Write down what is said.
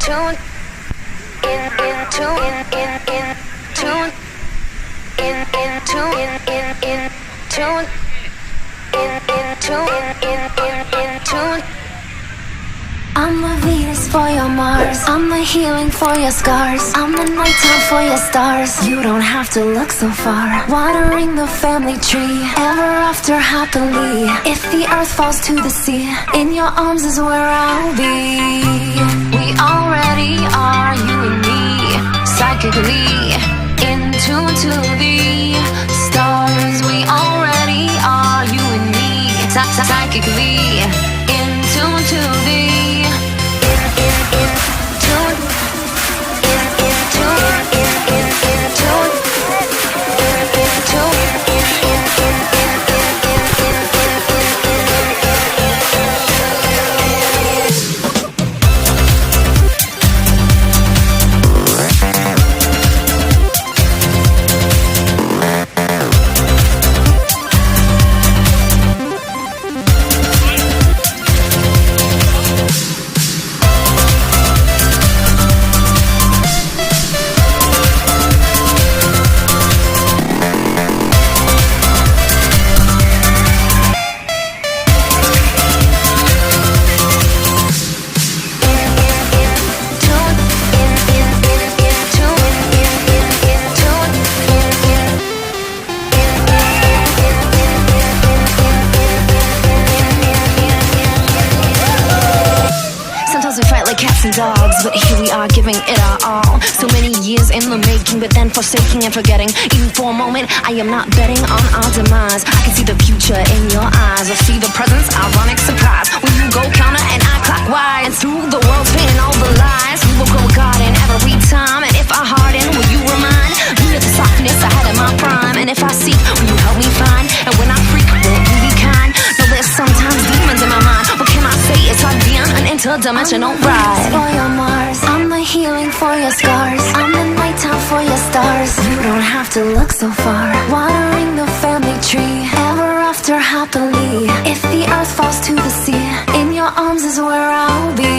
tune, in tune, in tune, in tune, in tune, in tune, in tune. I'm the Venus for your Mars. I'm the healing for your scars. I'm the nighttime for your stars. You don't have to look so far. Watering the family tree, ever after happily. If the earth falls to the sea, in your arms is where I'll be. We already are, you and me, psychically in tune to the stars. We already are, you and me, psychically in tune to the cats and dogs, but here we are giving it our all. So many years in the making, but then forsaking and forgetting. Even for a moment, I am not betting on our demise. I can see the future in your eyes. I see the presence, ironic surprise. When you go counter and I clockwise, and through the world's pain and all the lies, we will go garden every time. And if I harden, will you remind me of the softness I had in my prime? And if I seek, will you help me find? And when I freak, will you be kind? No, there's sometimes demons in my mind. What can I say? It's hard being an interdimensional ride. For your Mars, I'm the healing for your scars. I'm the nighttime for your stars. You don't have to look so far. Watering the family tree, ever after happily. If the earth falls to the sea, in your arms is where I'll be.